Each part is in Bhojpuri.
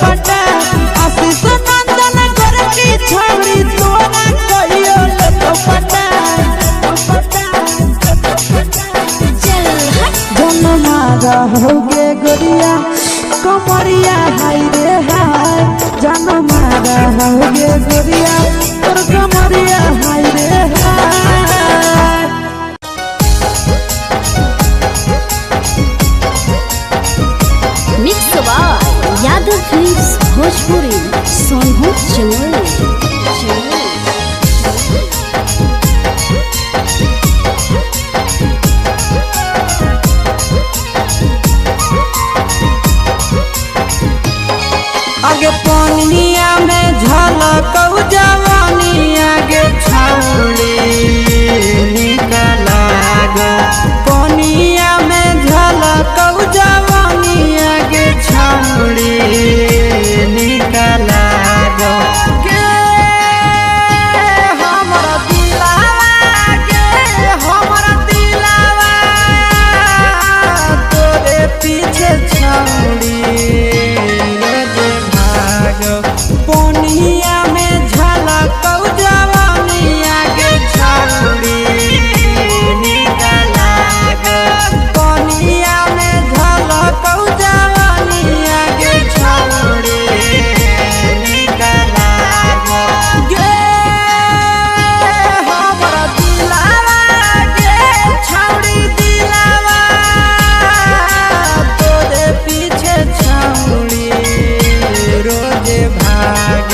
पटा आशीष नंदन घर की छावड़ी तोरा कहियो ले पटा जनमा रहोगे गोरिया कमरिया हाय रे हाय जनमा रहोगे गोरिया तोर कमरिया हाय रे हाय। Mix by Yadav films Bhojpuri Sonu Chamoli. आगे पनिया में झलकौ जवानी आगे छौड़ी निकला गो पनिया में झलकौ जवानी आगे छौड़ी निकला गो के हमरा दिलावा तोरे पीछे छौड़ी पनिया में झलकौ जवानी आगे छौड़ी निकला गो पनिया में झलकौ जवानी आगे छौड़ी निकला गो गे हमरा दिलावा गे छौड़ी दिलावा तोरे पीछे छौड़ी रोज भाग।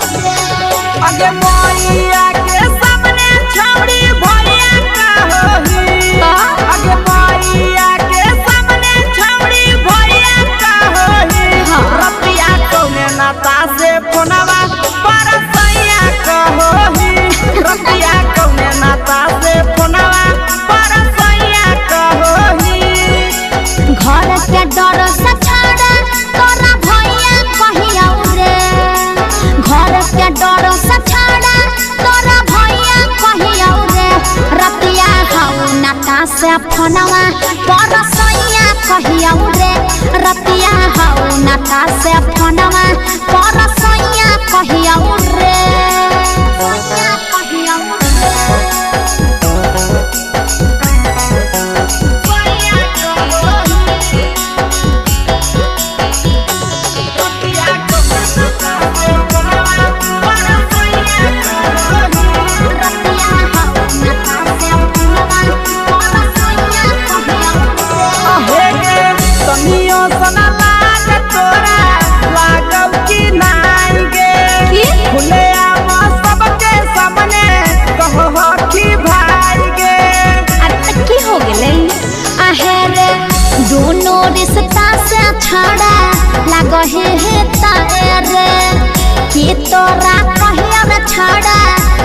आगे डर से छाड़ा तोरा भैया कहिया रे रतिया हाउ नाता से फोनवा परसैया कहिया रे रतिया हाउ नाता से फोनवा परसैया कहिया रे दोनों रिश्ता से छाड़ा लगे है तारे कि तोरा कहिया छाड़ा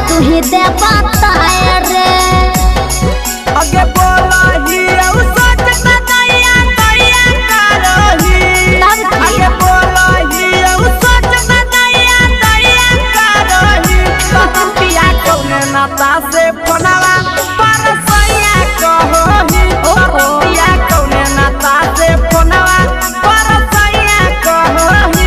तू ही दे बताए आगे बोलही औ सोच ना दैया दैया करही आगे बोलही औ सोच ना दैया दैया करही कहिया कौने नाता से फोनवा परसैया कहही कहिया कौने नाता से फोनवा परसैया कहही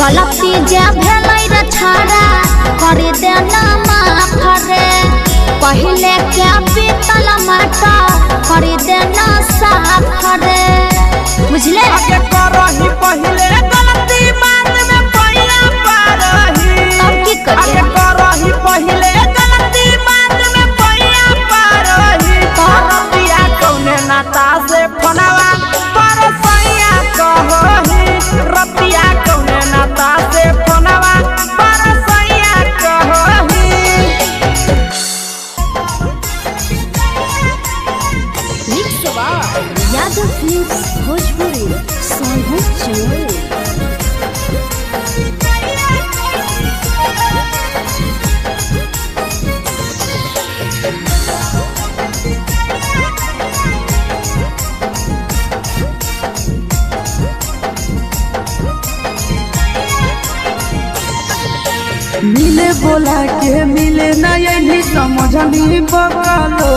गलती जे भेलै रे छाड़ा कर देना माफ रे पहले के पीतल माटा कर देना साफ रे बुझले आगे करही पहले गलती बाद में पहिया पारही तब की करिए आगे करही पहले गलती बाद में पहिया पारही रतिया कौने नाता से फोनवा परसैया कहही रतिया कौने नाता से फोनवा परसैया कहही mix by Yadav films Bhojpuri Sonu Chamoli मिले बोला के मिले ना यही समझनी बकलो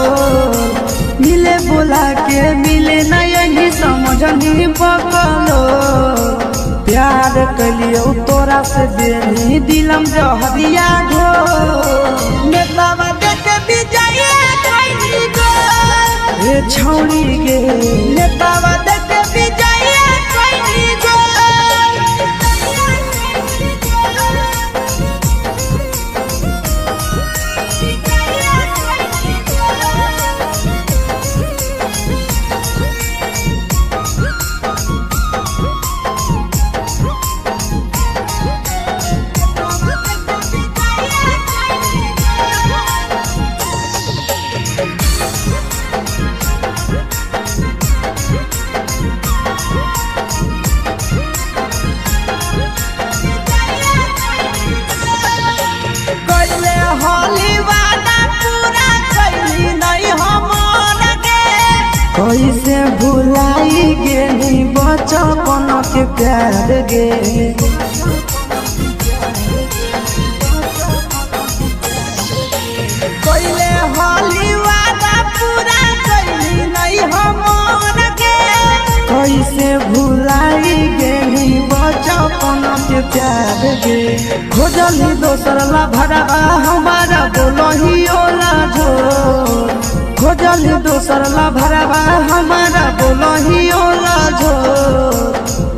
मिले बोला के मिले ना यही समझनी बकलो प्यार कलियो तोरा से बेनी दिलम जहरिया घो नेतावा देख विजय कैली गो ए छौड़ी गे नेतावा देख विजय कैली गो कैसे भुलाई गेली बचपन के प्यार गे कैले हाली वादा पूरा कैली नहीं हमर गे कैसे भुलाई गेली बचपन के प्यार गे खोजली दोसर ला भरवा हमारा बोलही ओला झोर खोजली दोसर ला भरवा हमारा बोलही ओला झोर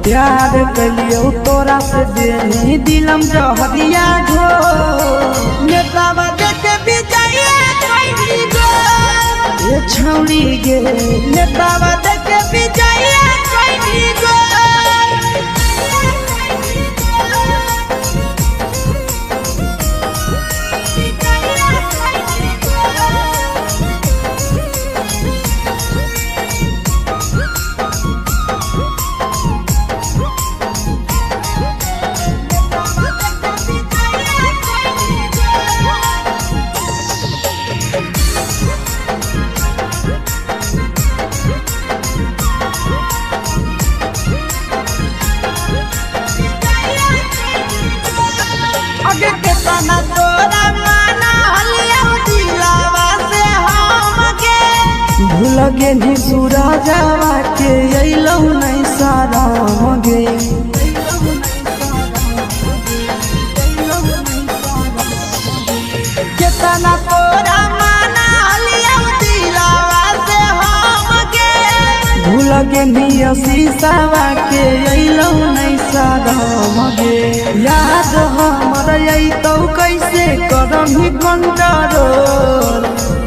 प्यार कलियो तोरा से देनी दिलम जहरिया घोर नेतावा देखे विजय कैली गो ये छौड़ी गे नेतावा के निसुरा जावा के अइलौ नहीं सारा मगे केतना तोरा माना लिया दिलावा से हम के भूल के निया शीशावा के अइलौ नहीं सारा मगे याद हमर अइतौ कैसे करमही कंट्रोल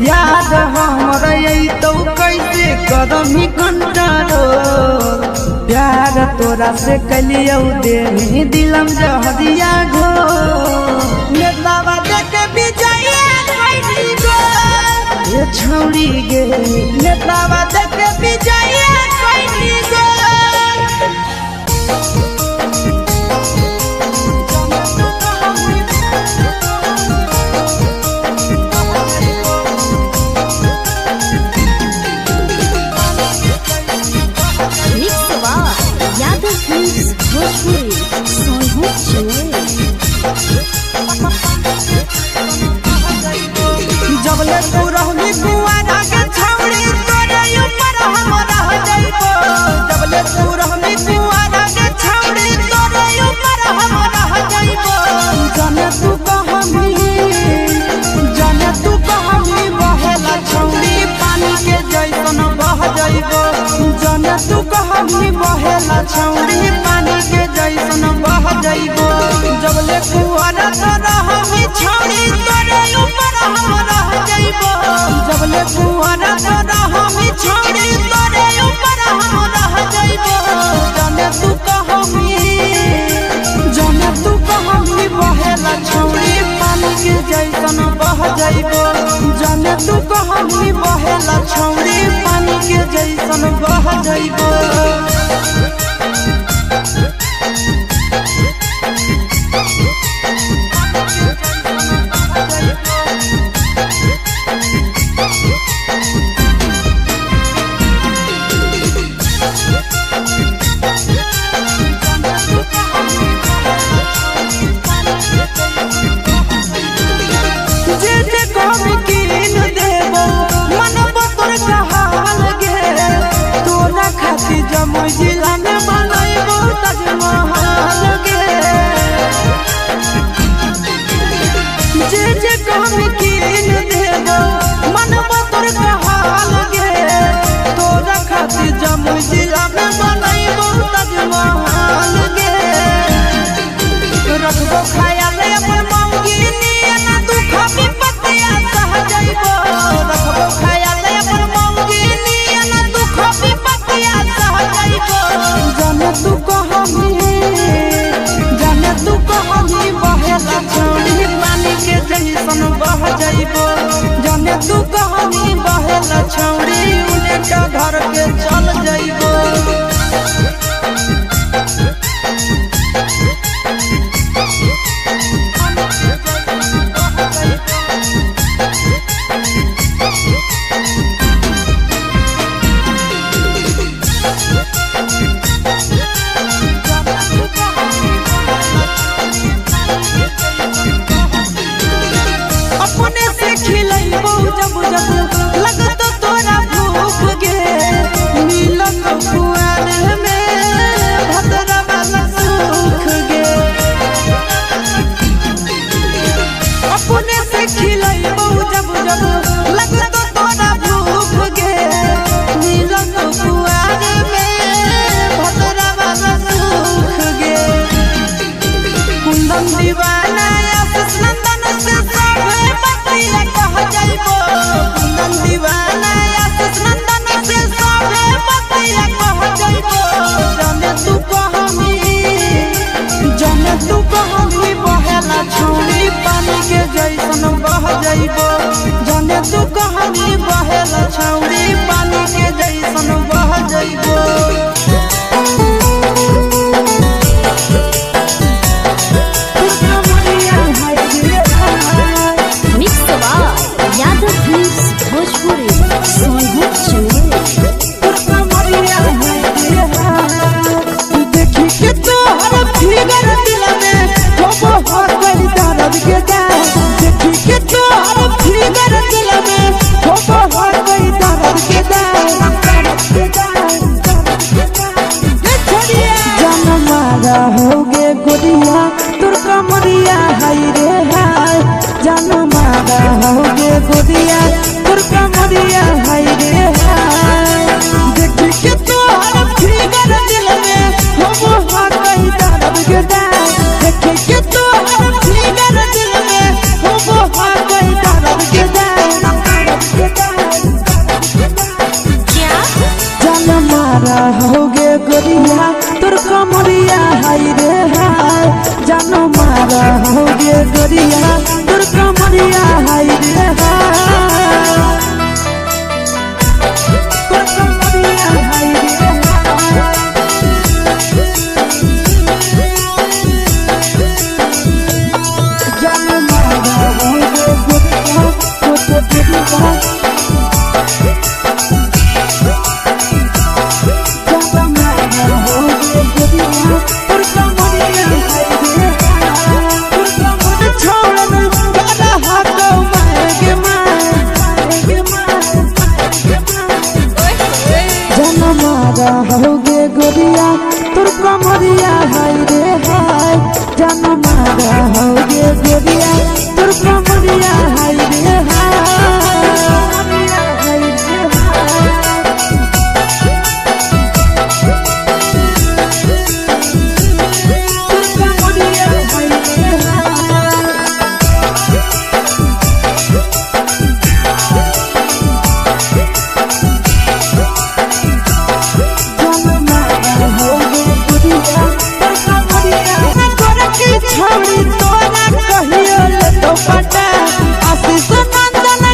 याद हमर अइतौ कैसे करमही कंट्रोल प्यार तोरा से कलियौ देनी दिलम जहरिया घो नेतावा देख विजया कैली गो ये छौरी गे नेतावा देख विजया कैली गो जबले तू रहली कुआरा के छौरी तोरे ऊपर हम रह जाइबो जबले तू रहली कुआरा के छौरी तोरे ऊपर हम रह जाइबो जाने तू कहमी बहेला छौरी पानी के जैसन बह जाइबो जाने तू कहमी बहेला छौरी पानी के जैसन बह जाइबो जबले कुआरा तोरा हमी छौरी तोरे ऊपर हम रह जाइबो जबले कुआरा तोरा हमी छौरी तोरे ऊपर हम रह जाइबो जाने तू कहमी बहेला छौरी पानी के जैसन बह जाइबो जाने तू कहमी बहेला छौरी पानी के जैसन बह जाइबो जमुई जिला में बनैबो ताजमहल गे जे कहमी कीन देबो मनबो तोर कहाल गे तोरा खातिर जमुई जिला में बनैबो ताजमहल गे रखबो ख्याल अपन मौगी नियन दुख विपत्तिया सह जाइबो रखबो ख्याल अपन मौगी नियन दुख विपत्तिया सह जाइबो जाने तू कहमी बहेला छौरी पानी के जैसन बह जाइबो जाने तू कहमी बहेला छौरी उनका घर के चल जाइबो अपने से खिलैबो जब लगतो तोरा भूख गे मिलन कुआर में भतरा वाला सुख गे अपने से खिलैबो जब लगतो तोरा भूख गे मिलन कुआर में भतरा वाला सुख गे कुंदन दीवाना आशीष नंदन से कह जाइबो कुंदन दीवाना आशीष नंदन से सबे बतिया कह जाइबो जाने तू कहमी बहेला छौरी पानी के जैसन बह जाइबो जाने तू कहमी बहेला छौरी पानी के जैसन बह जाइबो के तो हर फिगर दिल में हो गई दर्द के जान मारा होगे गोरिया तोर कमरिया हाय रे हाय जान मारा होगे गोरिया तोर कमरिया हाय रे हाय तोर कमरिया हाय रे हाय जान मारा होगे गोरिया तोर कमरिया होगे गोरिया तोर कमरिया हाय रे हाय जान मारा होगे गोरिया तोर कमरिया हाय रे छौड़ी तोरा कहियो ले तो पटा आशीष नंदन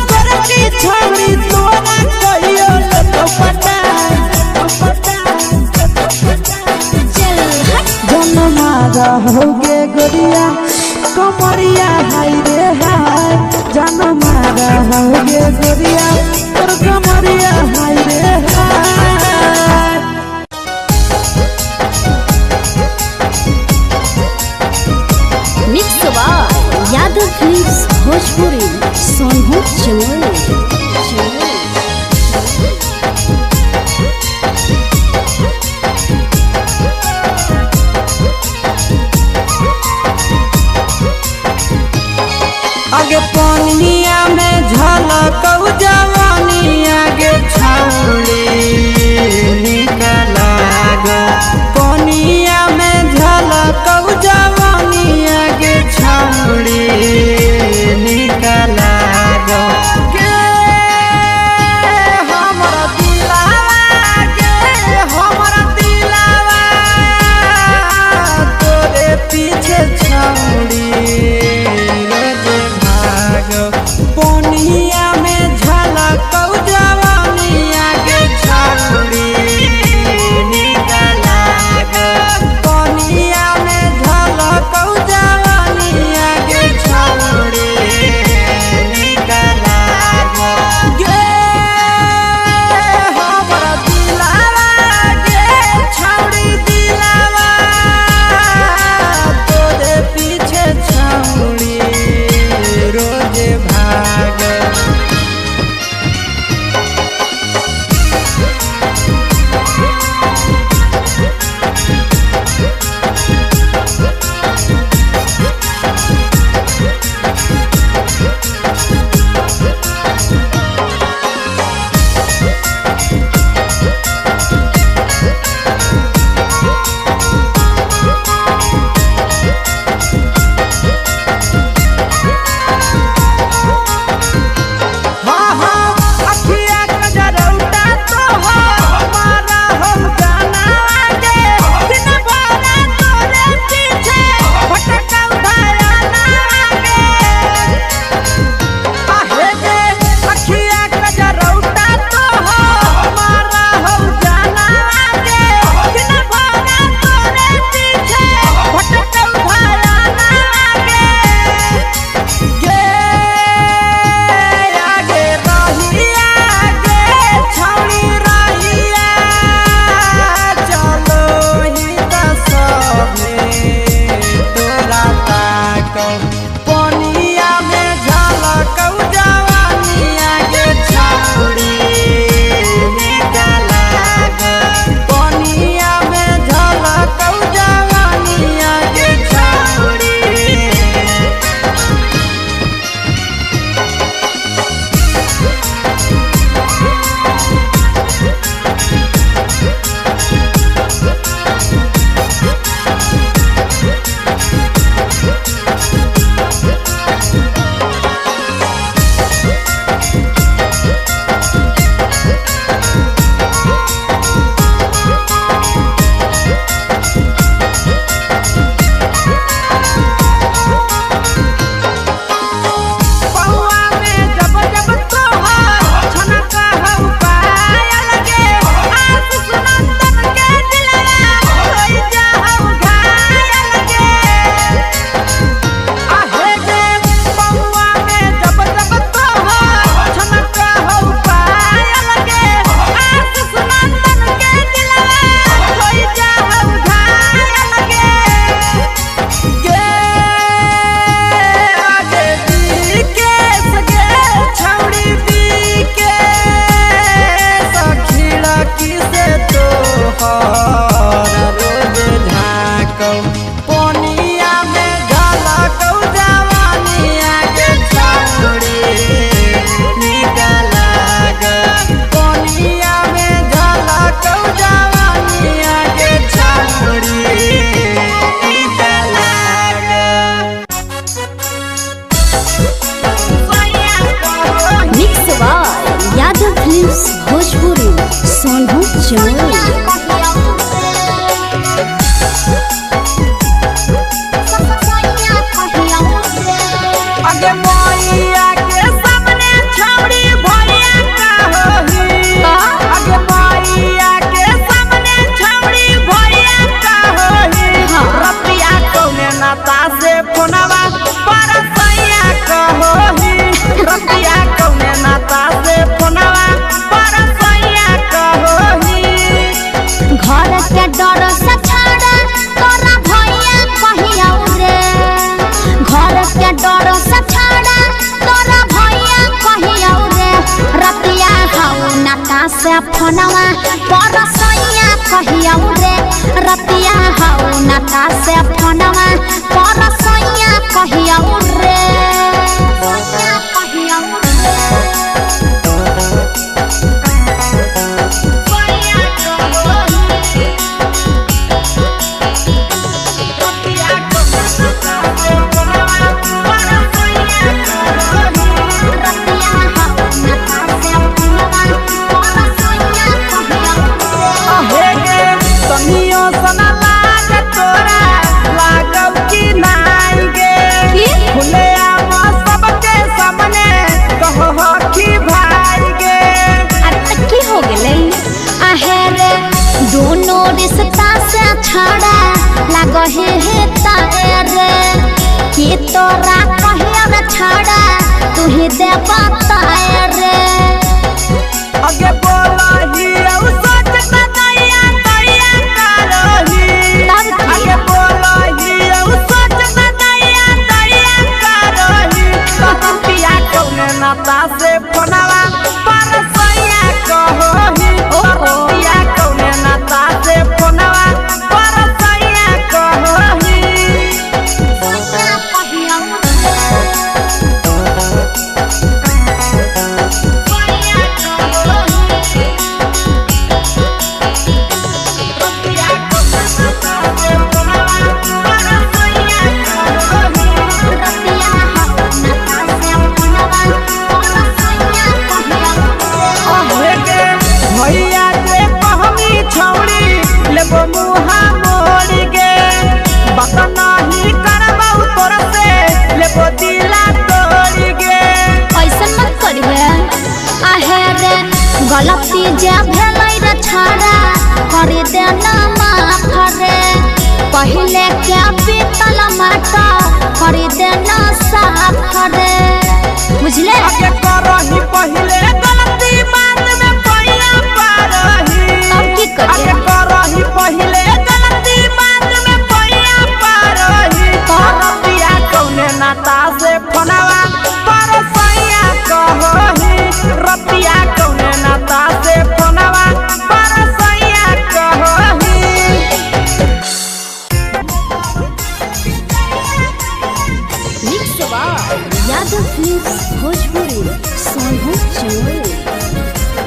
फोनवा परसैया कहिया रे रतिया हौ नता से फोनवा परसैया कहिया रे दोनों रिश्ता से छड़ा लगहे है तारे कि तोरा कहिया रे छड़ा तू ही दे बताए रे आगे बोलही औ सोच त दैया दैया करही आगे बोलही औ सोच त दैया दैया करही ततिया कौने नाता से फोनवा परसैया कहही ततिया कौने नाता से फोनवा परसैया कहही गलती जे भेलै रे छड़ा करि देना माफ रे पहिले के पीतल माटा करि देना साफ रे बुझले आगे करही पहिले गलती बात में पैया पारही अब की करे आगे करही पहिले गलती बात में पैया पारही रतिया कौने नाता से फोनवा परसैया कहही रतिया कौने नाता से फोनवा परसैया कहही मिक्स बार यादव फिल्म्स भोजपुरी सोनू चोरी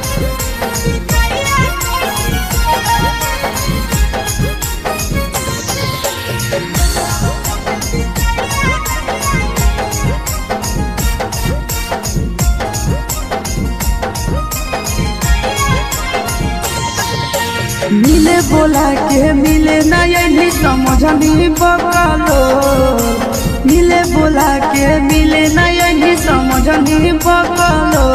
मिले बोला के मिले नहीं समझनी बकलो मिले बोला के मिले नहीं समझनी बकलो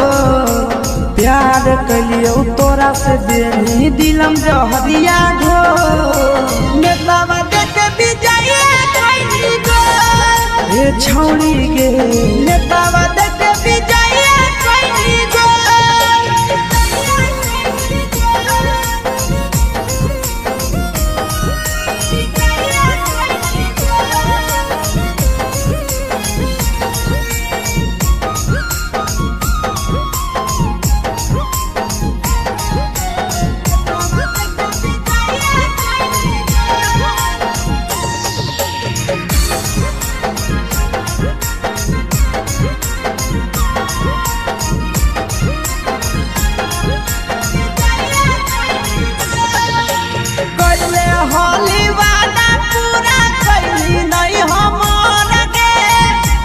प्यार कलियो तोरा से देनी दिलम जहरिया ढो नेतावा देख विजय कैली गो ए छौड़ी गे नेतावा देख विजय कैली गो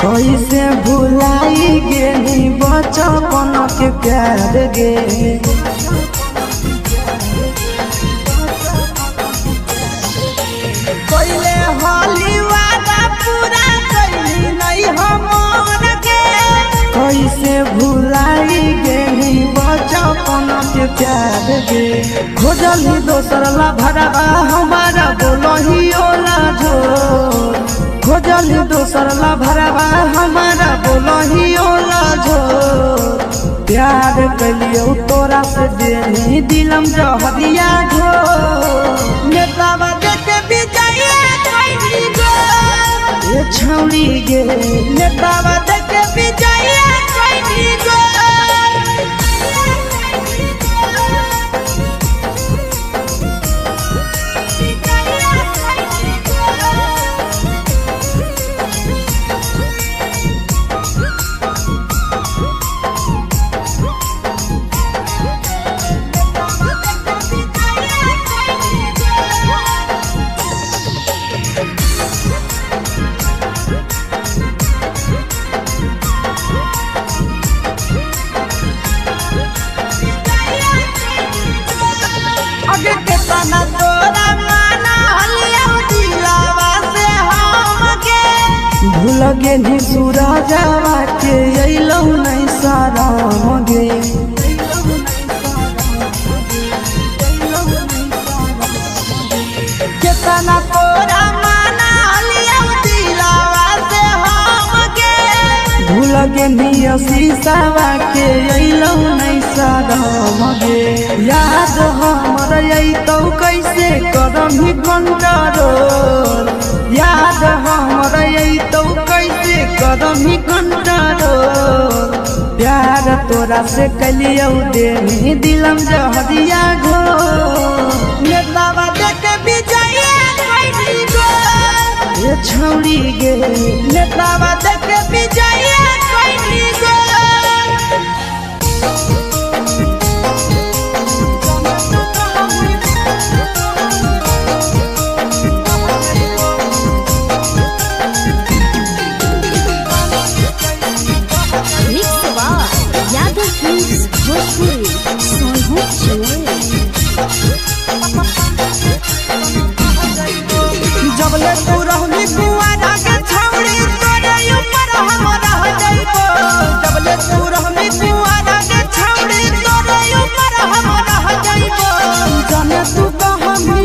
कैसे भुलाई गेली बचपन के प्यार गे पहले हाली वादा पूरा कैली नहीं हमर गे कैसे भुलाई गेली बचपन के प्यार गे खोजली दोसर ला भरवा हमारा बोलही ओला झोर खोजली दोसर ला भरवा हमारा बोलही ओला झोर प्यार कलियो तोरा से देनी दिलम जहरिया ढो नेतावा देख विजय कैली गो ए छौड़ी गे नेतावा देख विजय कैली गो अगे केतना तोरा माना हलिया दिलावा से हमके भूल गे नी सूरजवा के अइलौ नहीं सारा मगे केतना तोरा माना हलिया दिलावा से हमके भूल गे नी शीशावा के अइलौ नहीं सारा मगे याद हमर अइतौ कैसे करमही कंट्रोल याद हमर अइतौ कैसे करमही कंट्रोल प्यार तोरा से कलियौ देनी दिलम जहरिया घो नेतावा देख विजया कैली गो ये छौड़ी गे नेतावा देख विजया कैली गो जबले तू रहनी कुआरा के छौड़ी तोरे ऊपर हम रह जाइबो जबले तू रहनी कुआरा के छौड़ी तोरे ऊपर हम रह जाइबो जाने तू कहमी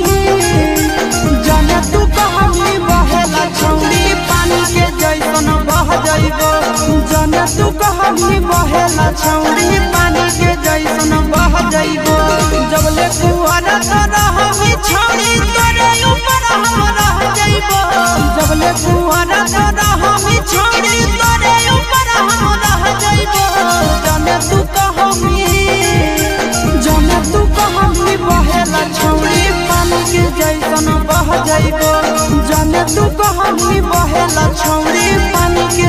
बहेला छौड़ी पानी के जैसन बह जाइबो जाने तू कहमी बहेला छौड़ी पानी के जैसन बह जाइबो जबले कुआरा तो रहमी छौड़ी तोरे ऊपर हम रह जाइबो जबले कुआरा तो रहमी छौड़ी तोरे ऊपर हम रह जाइबो जाने तू कहमी बहेला छौड़ी पानी के जैसन बह जाइबो जाने तू कहमी बहेला छौड़ी पानी के